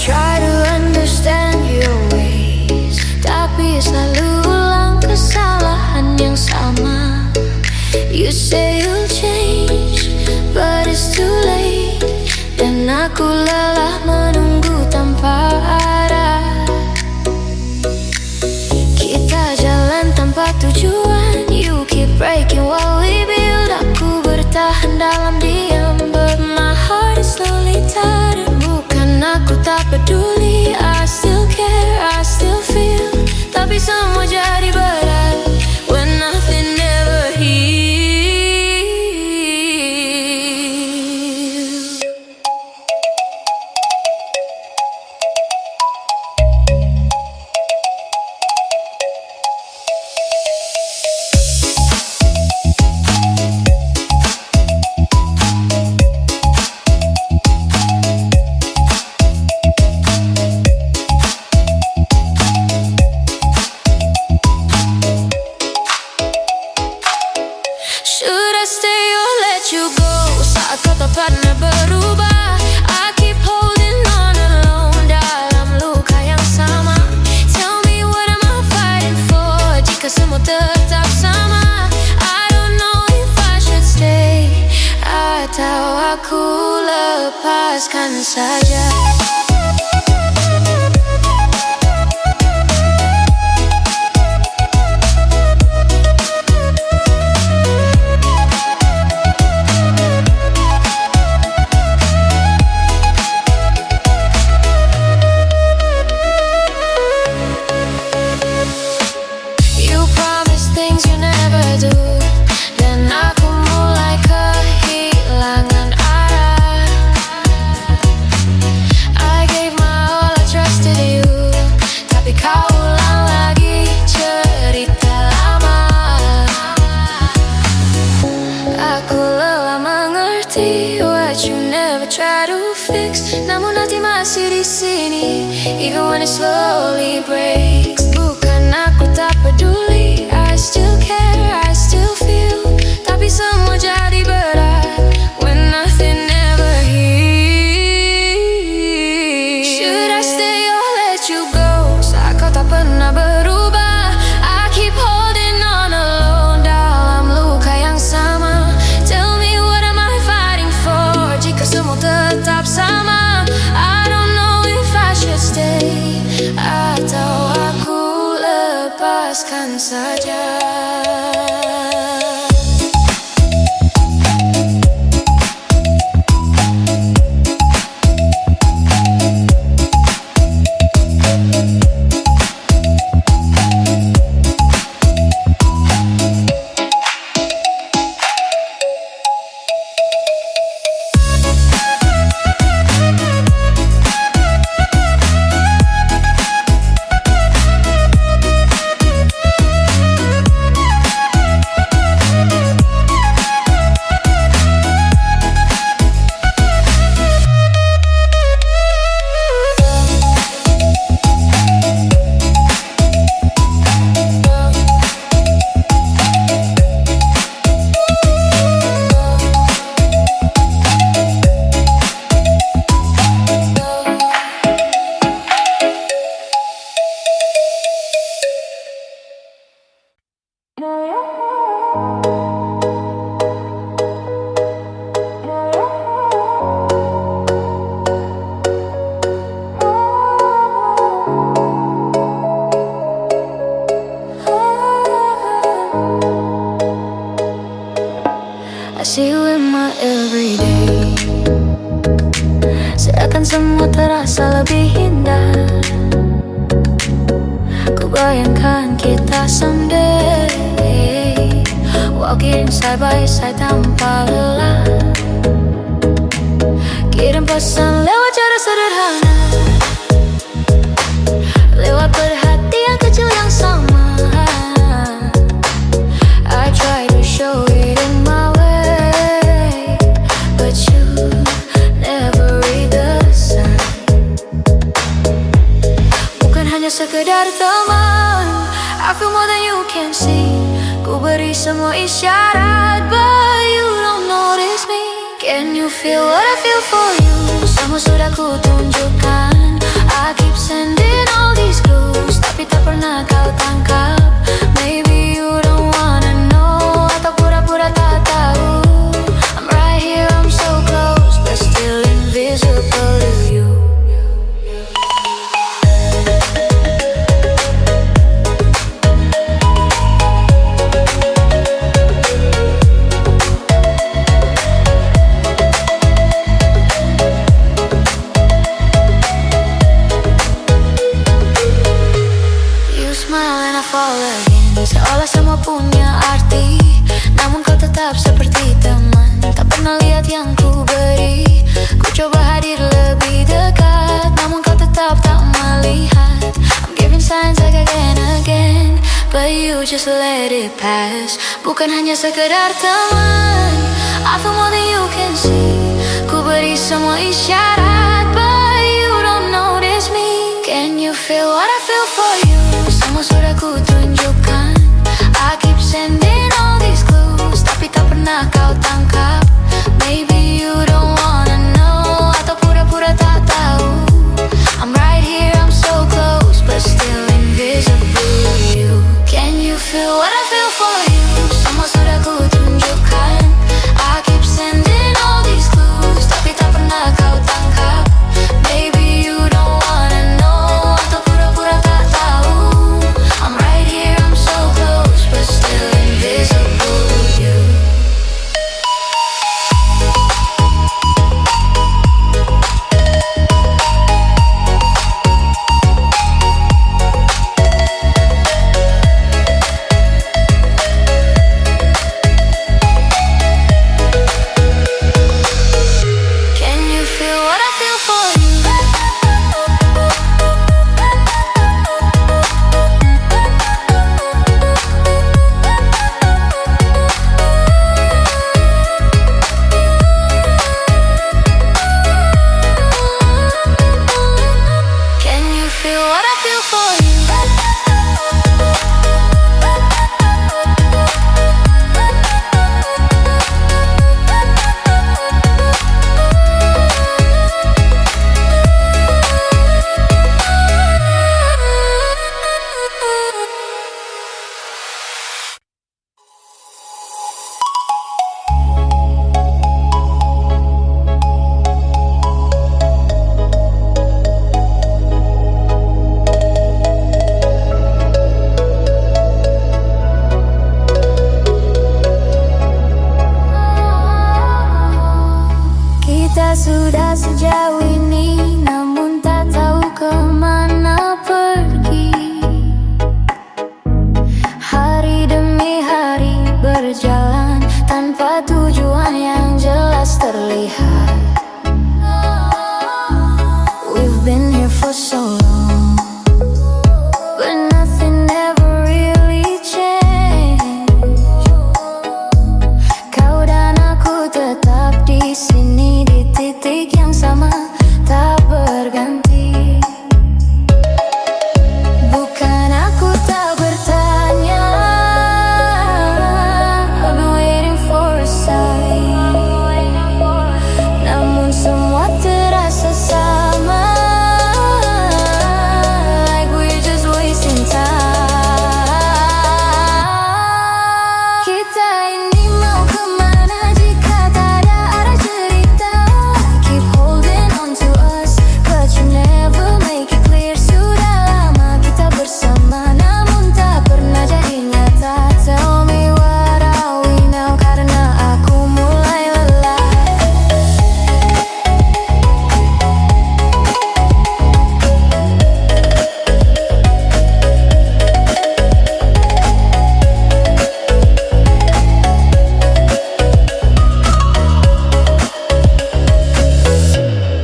Try to understand your ways, tapi selalu ulang kesalahan yang sama. You say you'll change, but it's too late. Dan aku lelah menunggu tanpa arah. Kita jalan tanpa tujuan. You keep breaking what we build. Aku bertahan dalam diam, but my heart is slowly tired. Aku tak peduli, I still care, I still feel. Tapi semua jadi berat when nothing ever heals. Should I stay or let you go? Saat kau tak pernah berubah, I keep holding on alone dalam luka yang sama. Tell me what am I fighting for jika semua tetap sama? I don't know if I should stay atau aku lepaskan saja. Dan aku mulai kehilangan arah. I gave my all, I trusted you. Tapi kau ulang lagi cerita lama. Aku lelah mengerti what you never try to fix. Namun hati masih di sini, even when it slowly breaks. Bukan aku tak peduli, I still care, I still feel. Tapi semua jadi berat when nothing ever heals. Should I stay or let you go? Saat kau tak pernah berubah, I keep holding on alone dalam luka yang sama. Tell me what am I fighting for jika semua tetap sama? I don't know if I should stay atau aku lepaskan saja. I see you in my everyday. Seakan semua terasa lebih indah. Ku bayangkan kita someday walking side by side tanpa lelah. Kirim pesan lewat cara sederhana, lewat perhatian kecil yang sama. I try to show it in my way. semua isyarat, but you don't notice me. Can you feel what I feel for you? Semua sudah ku tunjukkan. I keep sending all these clues, tapi tak pernah kau tangkap. Maybe you don't wanna know, atau pura-pura tak tahu. I'm right here, I'm so close, but still invisible to you. Fall again, seolah semua punya arti, namun kau tetap seperti teman, tak pernah lihat yang ku beri. Ku coba hadir lebih dekat, namun kau tetap tak melihat. I'm giving signs like again, again, but you just let it pass. Bukan hanya sekedar teman, I feel more than you can see. Ku beri semua isyarat, but you don't notice me. Can you feel what I feel for you? Semua sudah ku tunjukkan. I keep sending all these clues, tapi tak pernah kau tangkap. Maybe you don't wanna know, atau pura-pura tak tahu. I'm right here, I'm so close, but still invisible to you. Can you feel what I feel for you? Semua sudah ku tunjukkan. I keep sending all these clues, tapi tak pernah kau tangkap. Maybe you don't wanna know, atau pura-pura tak tahu. I'm right here, I'm so close, but still invisible to you. Can you feel what I feel for you? Can you feel what I feel for you? Kita sudah sejauh ini, namun tak tahu kemana pergi. Hari demi hari berjalan, tanpa tujuan yang jelas terlihat. We've been here for so long, but nothing ever really changed. Kau dan aku tetap di sini, di titik yang sama, tak berganti. Bukan aku tak bertanya, I've been waiting for a sign. Namun semua terasa sama, like we're just wasting time. Kita ini mau kemana jika tak ada arah cerita? Keep holding on to us, but you never make it clear. Sudah lama kita bersama, namun tak pernah jadi nyata. Tell me what are we now, karena aku mulai lelah.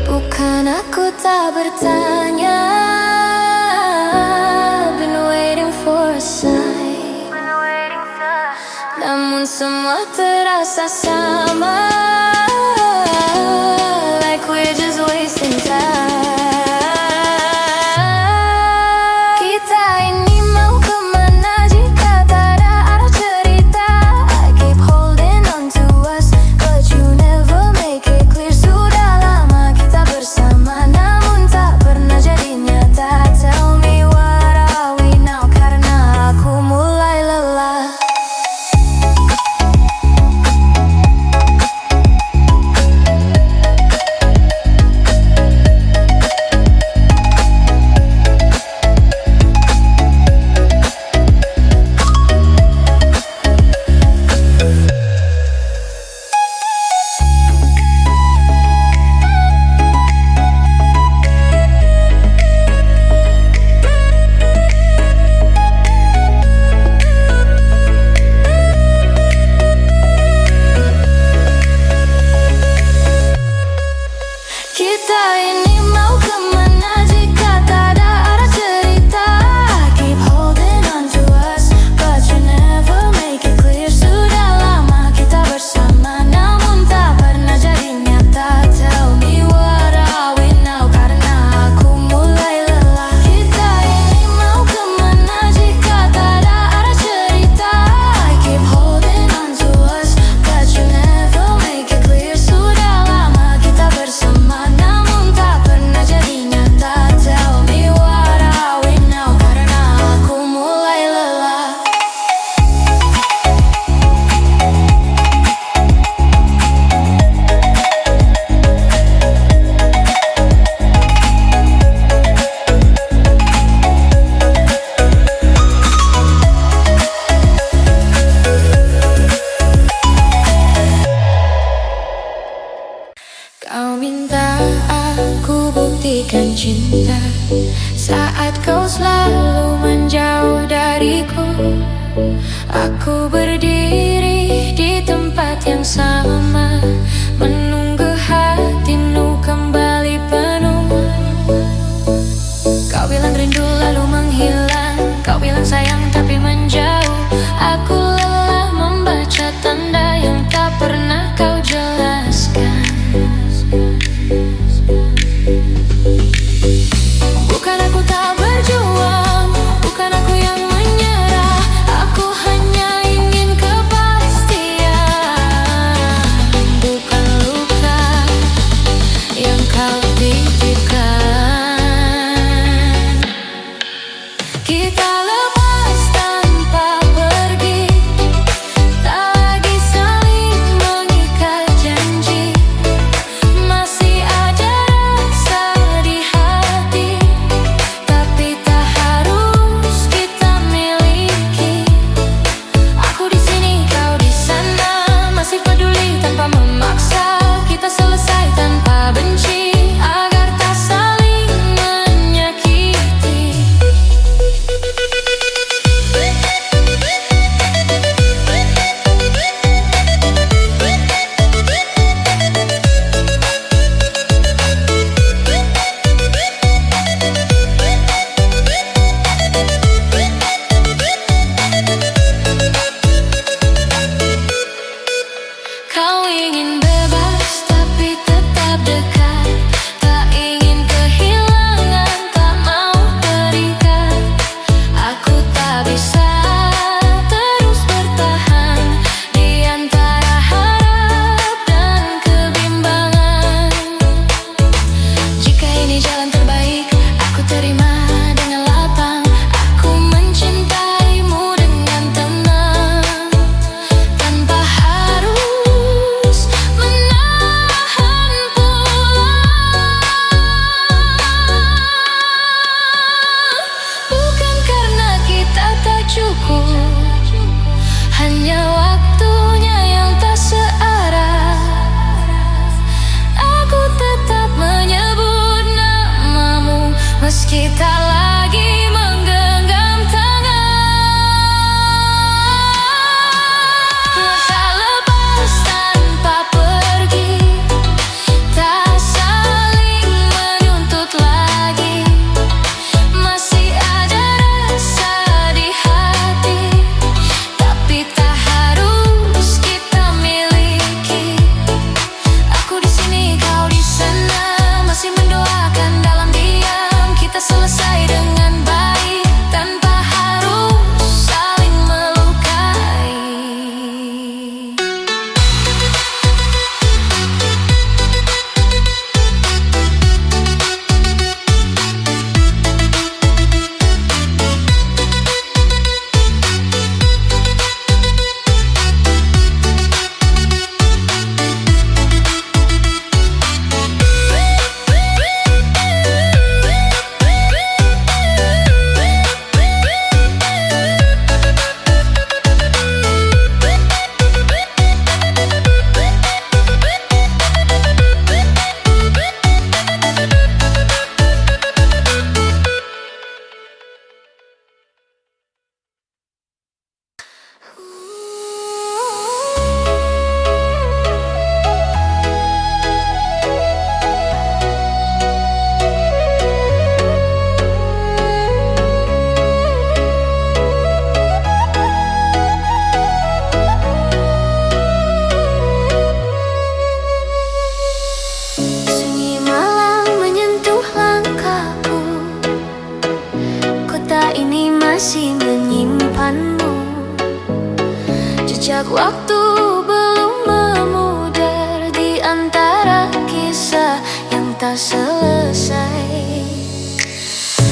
Bukan aku tak bertanya, been waiting for a sign. Namun semua terasa sama, like we're just wasting time. Kita ini mau kemana jika tak ada arah cerita? minta aku buktikan cinta saat kau selalu menjauh dariku. Aku berdiri di tempat yang sama, menunggu hatimu kembali penuh. Kau bilang rindu lalu menghilang, kau bilang sayang tapi menjauh. Aku lelah membaca tanda yang tak pernah kau jelaskan. Bukan aku tak berjuang, bukan aku yang menyerah. Aku hanya ingin kepastian, bukan luka yang kau titipkan. Kita lepas tanpa pergi, tak lagi saling mengikat janji. Masih ada rasa di hati, tapi tak harus kita miliki. Aku di sini, kau di sana, masih peduli tanpa memaksa. Kita selesai tanpa benci, agar tak saling menyakiti. Kau ingin bebas tapi tetap dekat, tak ingin kehilangan, tak mau terikat. Aku tak bisa terus bertahan di antara harap dan kebimbangan. Jika ini jalan terbaik, aku terima dengan lapang. Aku mencintaimu dengan tenang, tanpa harus menahan pulang. Bukan karena kita tak cukup, hanya waktunya yang tak searah. Aku tetap menyebut namamu meski tak lagi menggenggam tangan. Tak lepas tanpa pergi, tak saling menuntut lagi. Masih ada rasa di hati, tapi tak harus kita miliki. Aku di sini, kau di sana, masih mendoakan dalam diam. Kita selesai dengan baik tanpa harus saling melukai. Sunyi malam menyentuh langkahku, kota ini masih menyimpanmu. Jejak waktu belum memudar di antara kisah yang tak selesai.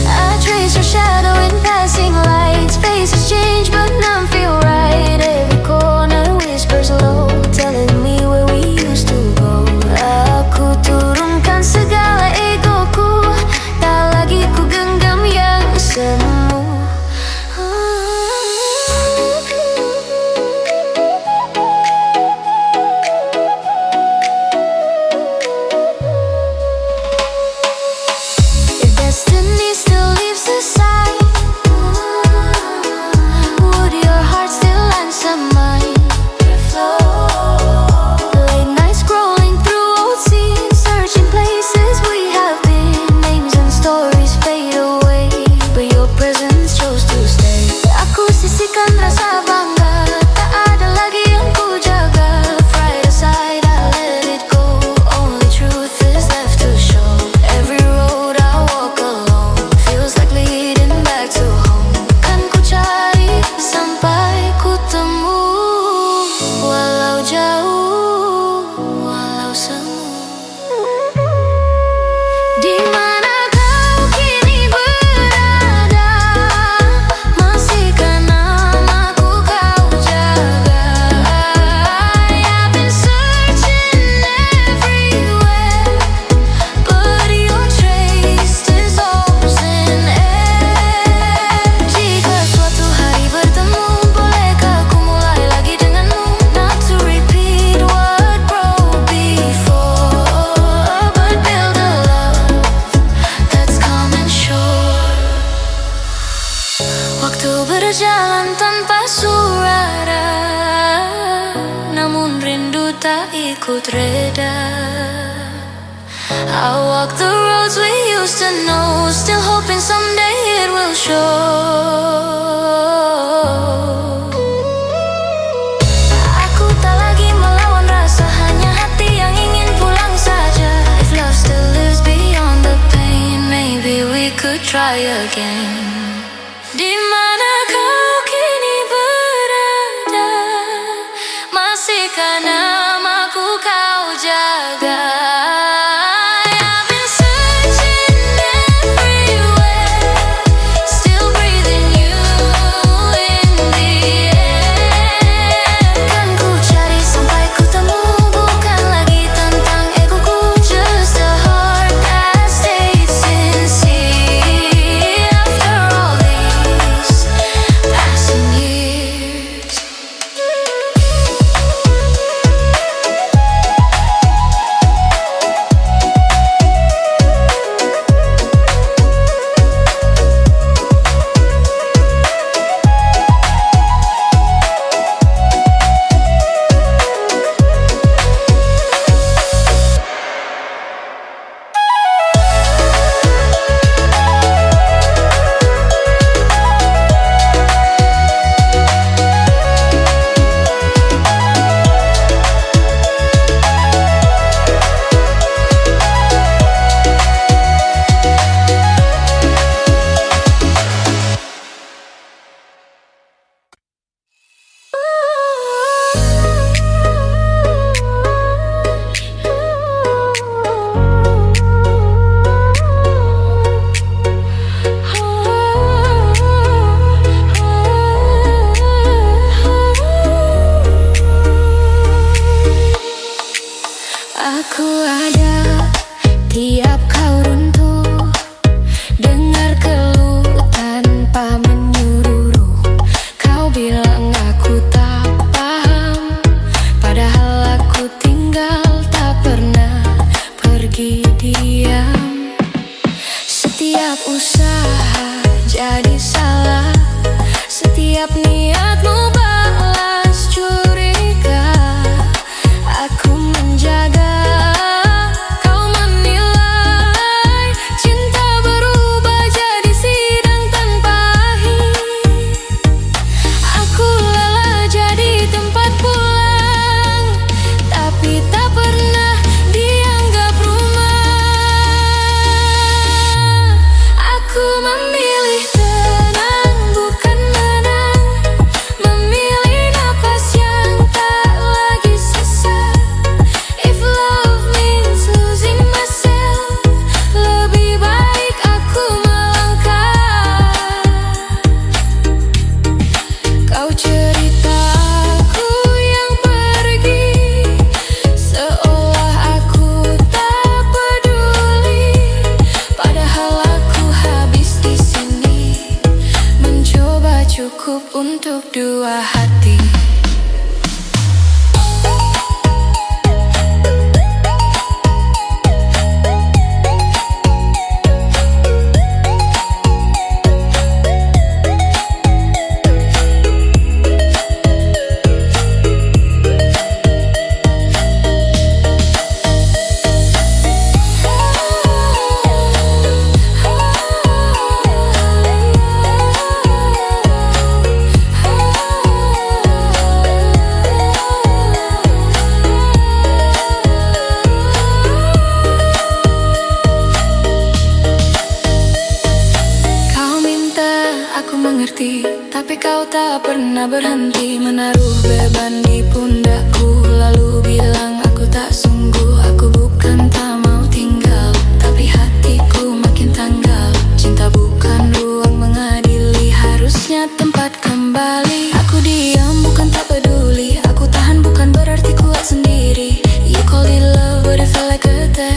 I trace your shadow in passing lights. Faces change but none feel right. Every corner whispers low, telling me where we used to go. Aku turunkan segala egoku, tak lagi ku genggam yang semu. ikut reda. I walk the roads we used to know, still hoping someday it will show. Aku tak lagi melawan rasa, hanya hati yang ingin pulang saja. If love still lives beyond the pain, maybe we could try again. Di mana kau kini berada? Masihkah namaku kau jaga? Aku ada tiap kau runtuh, dengar keluh tanpa menyuruh. Kau bilang aku tak paham, padahal aku tinggal tak pernah pergi diam. Setiap usaha jadi salah, setiap niatmu balas curiga. Aku menjaga, cukup untuk dua hati. Mengerti, tapi kau tak pernah berhenti menaruh beban di pundakku. Lalu bilang aku tak sungguh, aku bukan tak mau tinggal, tapi hatiku makin tanggal. Cinta bukan ruang mengadili, harusnya tempat kembali. Aku diam bukan tak peduli, aku tahan bukan berarti kuat sendiri. You call it love but it felt like a death.